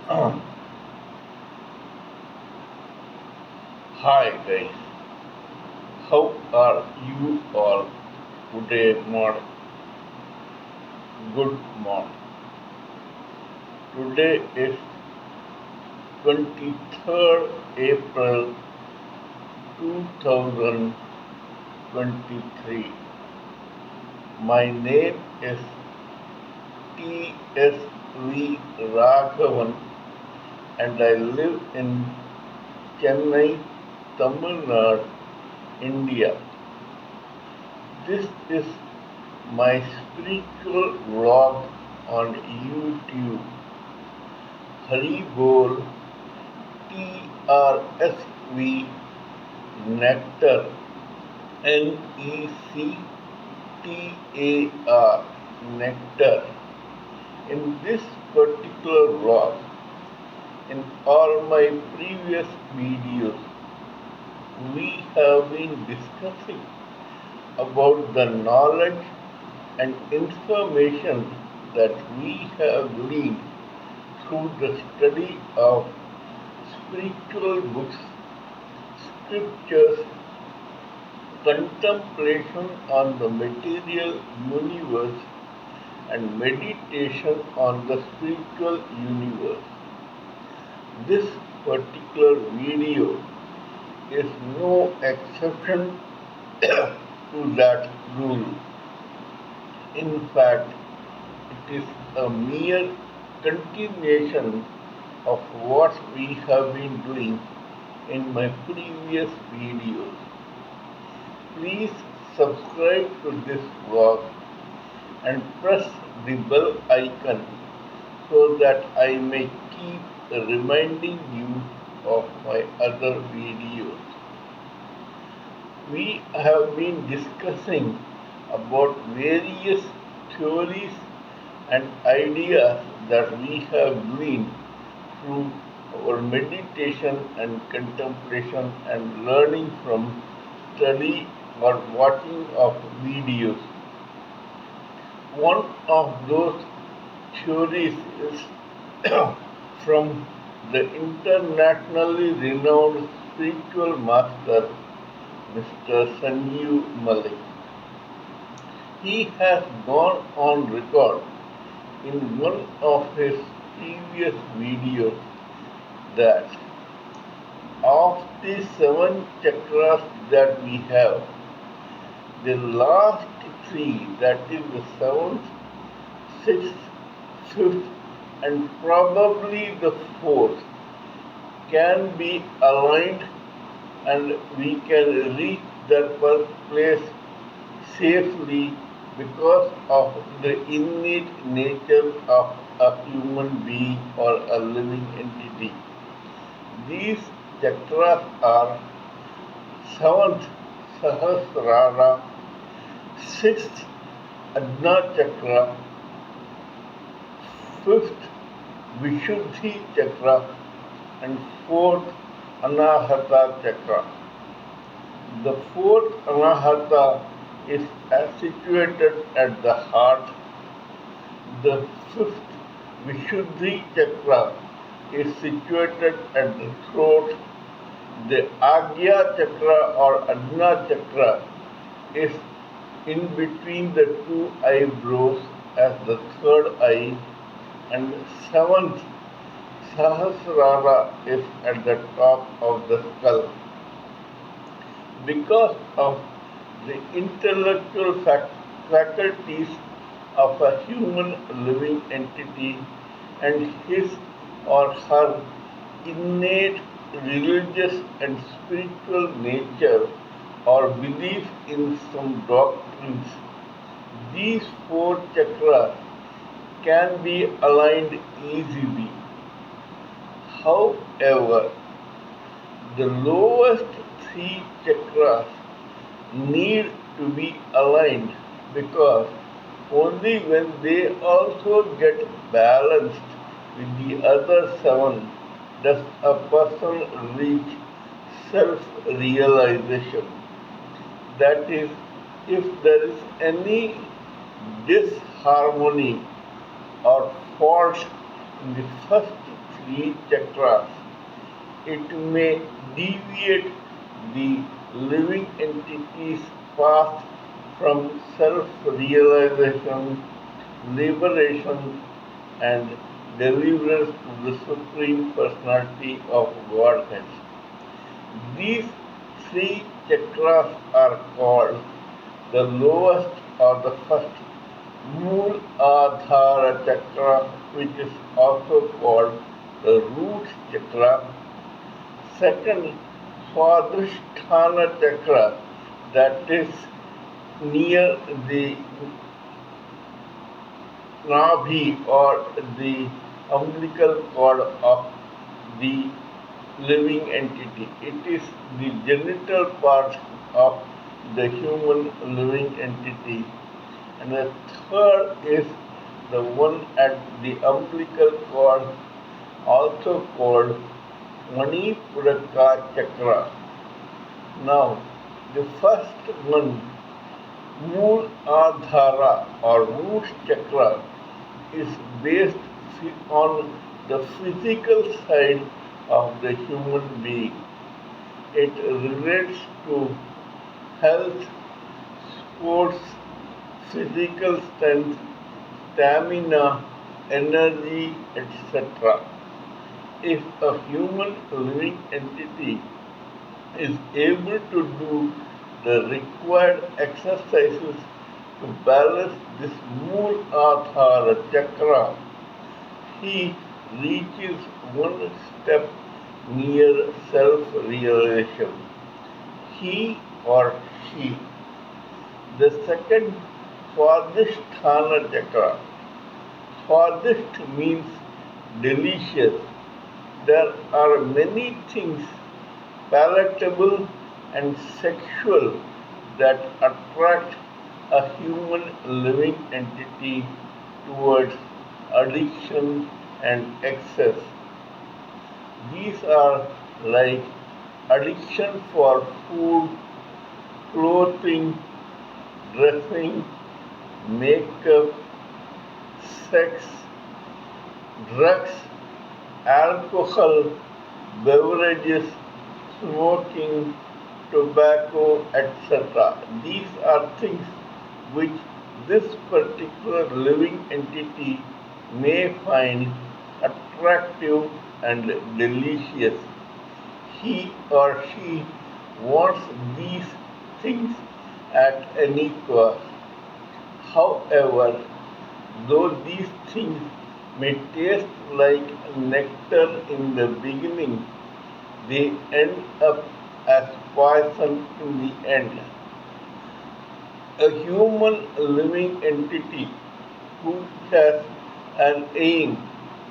Hi guys, how are you all today morning? Good morning. Today is 23rd April 2023. My name is T.S.V. Raghavan and I live in Chennai, Tamil Nadu, India. This is my spiritual vlog on YouTube. Haribol TRSV nectar NECTAR nectar. In this particular vlog, in all my previous videos, we have been discussing about the knowledge and information that we have gleaned through the study of spiritual books, scriptures, contemplation on the material universe, and meditation on the spiritual universe. This particular video is no exception to that rule. In fact, it is a mere continuation of what we have been doing in my previous videos. Please subscribe to this vlog and press the bell icon so that I may keep reminding you of my other videos. We have been discussing about various theories and ideas that we have gleaned through our meditation and contemplation and learning from study or watching of videos. One of those theories is from the internationally renowned spiritual master Mr. Sanjeev Malik. He has gone on record in one of his previous videos that of the 7 chakras that we have, the last 3, that is the 7th, 6th, 5th, and probably the 4th, can be aligned and we can reach that place safely because of the innate nature of a human being or a living entity. These chakras are 7th Sahasrara, 6th Ajna Chakra, 5th Vishuddhi Chakra, and 4th Anahata Chakra. The 4th Anahata is situated at the heart. The 5th Vishuddhi Chakra is situated at the throat. The Agya Chakra or Ajna Chakra is in between the 2 eyebrows as the 3rd eye, and 7th Sahasrara is at the top of the skull. Because of the intellectual faculties of a human living entity and his or her innate religious and spiritual nature or belief in some doctrines, these 4 chakras can be aligned easily. However, the lowest 3 chakras need to be aligned because only when they also get balanced with the other 7 does a person reach self-realization. That is, if there is any disharmony or fault in the first three chakras, it may deviate the living entity's path from self-realization, liberation, and deliverance to the Supreme Personality of Godhead. These three chakras are called the lowest or the first Mooladhara chakra, which is also called the root chakra. Second, Swadhisthana chakra, that is near the Nabhi or the umbilical cord of the living entity. It is the genital part of the human living entity. And the third is the one at the umbilical cord, also called Manipuraka chakra. Now, the first one, Mooladhara or root chakra, is based on the physical side of the human being. It relates to health, sports, physical strength, stamina, energy, etc. If a human living entity is able to do the required exercises to balance this Mooladhara chakra, he reaches one step near self-realization. He or she. The second, Swadhisthana chakra. Swadhisth means delicious. There are many things palatable and sexual that attract a human living entity towards addiction and excess. These are like addiction for food, clothing, dressing, makeup, sex, drugs, alcohol, beverages, smoking, tobacco, etc. These are things which this particular living entity may find attractive and delicious. He or she wants these things at any cost. However, though these things may taste like nectar in the beginning, they end up as poison in the end. A human living entity who has an aim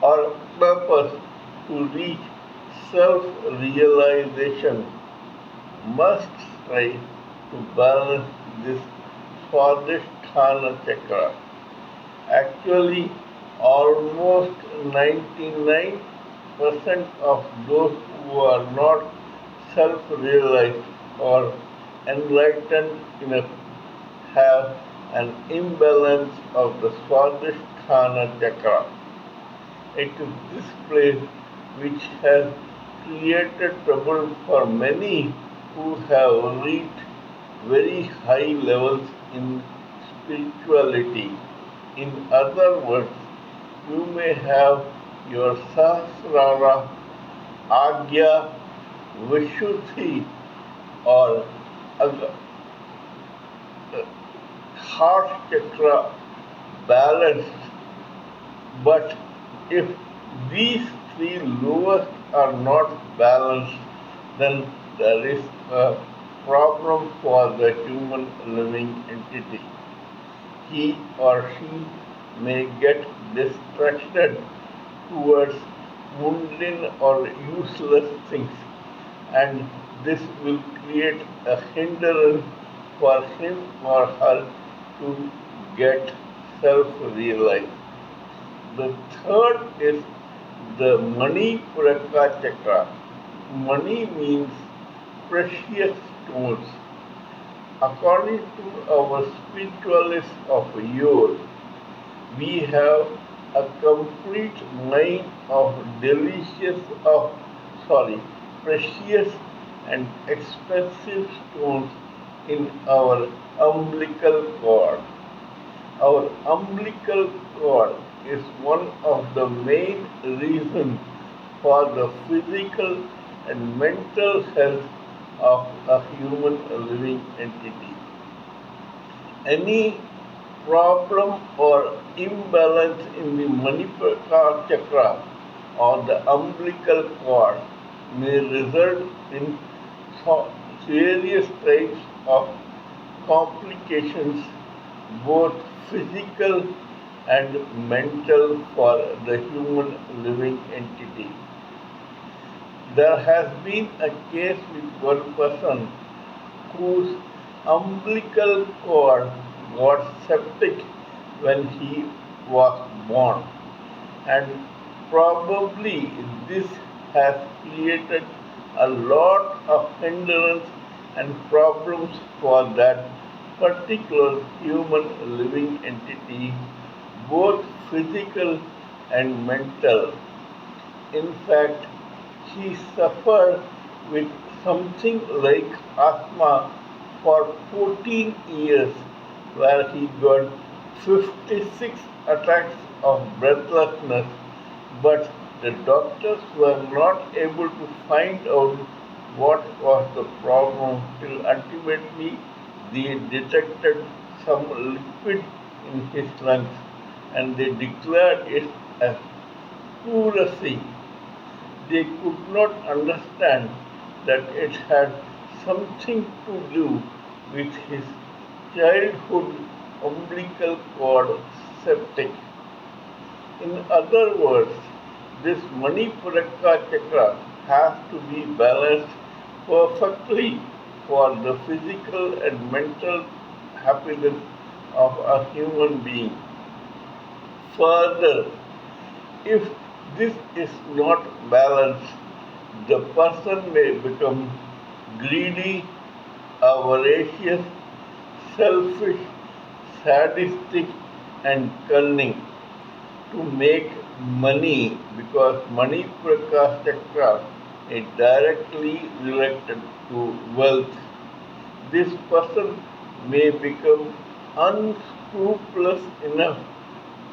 or purpose to reach self-realization must strive to balance this Swadhisthana chakra. Actually, almost 99% of those who are not self-realized or enlightened enough have an imbalance of the Swadhisthana chakra. It is this place which has created trouble for many who have reached very high levels in spirituality. In other words, you may have your Sahasrara, Agya, Vishuddhi or heart chakra balanced, but if these three lowest are not balanced, then there is a problem for the human living entity. He or she may get distracted towards mundane or useless things, and this will create a hindrance for him or her to get self-realized. The third is the Manipuraka chakra. Mani means precious stones. According to our spiritualists of yore, we have a complete mine of precious and expensive stones in our umbilical cord. Our umbilical cord is one of the main reasons for the physical and mental health of a human living entity. Any problem or imbalance in the Manipura chakra or the umbilical cord may result in various types of complications, both physical and mental, for the human living entity. There has been a case with one person whose umbilical cord got septic when he was born, and probably this has created a lot of hindrance and problems for that particular human living entity, both physical and mental. In fact, he suffered with something like asthma for 14 years, where he got 56 attacks of breathlessness, but the doctors were not able to find out what was the problem till ultimately they detected some liquid in his lungs and they declared it as pleurisy. They could not understand that it had something to do with his childhood umbilical cord septic. In other words, this Manipuraka chakra has to be balanced perfectly for the physical and mental happiness of a human being. Further, if this is not balanced, the person may become greedy, avaricious, selfish, sadistic, and cunning to make money, because money Prakash Chakra is directly related to wealth. This person may become unscrupulous enough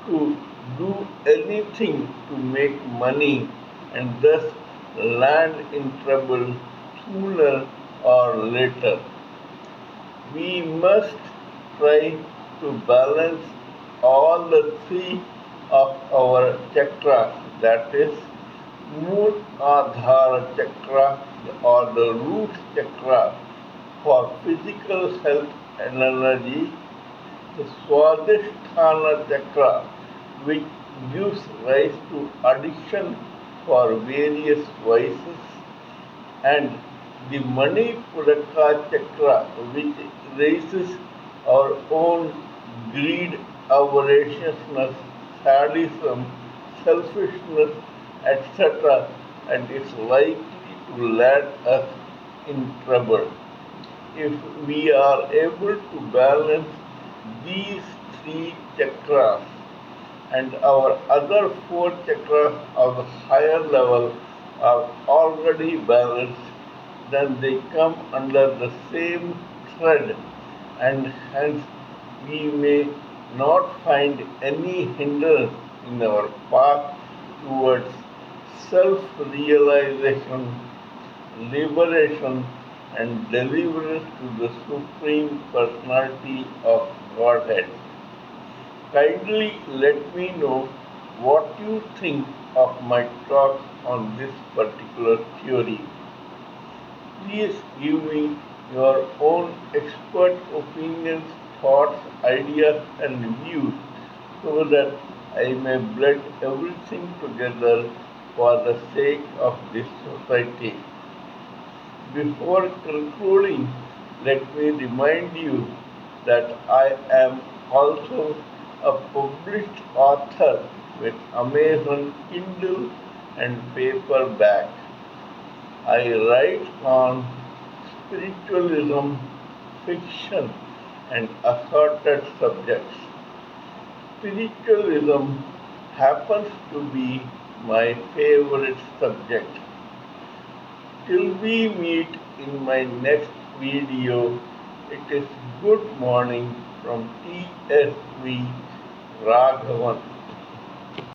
to do anything to make money and thus land in trouble sooner or later. We must try to balance all the three of our chakras, that is, Mooladhara chakra or the root chakra for physical health and energy, the Swadhisthana chakra, which gives rise to addiction for various vices, and the Manipuraka chakra, which raises our own greed, avariciousness, sadism, selfishness, etc., and is likely to land us in trouble. If we are able to balance these three chakras and our other four chakras of the higher level are already balanced, then they come under the same thread, and hence we may not find any hindrance in our path towards self-realization, liberation, and deliverance to the Supreme Personality of Godhead. Kindly let me know what you think of my talk on this particular theory. Please give me your own expert opinions, thoughts, ideas, and views so that I may blend everything together for the sake of this society. Before concluding, let me remind you that I am also a published author with Amazon Kindle and paperback. I write on spiritualism, fiction, and assorted subjects. Spiritualism happens to be my favorite subject. Till we meet in my next video, it is good morning from TSV Raghavan.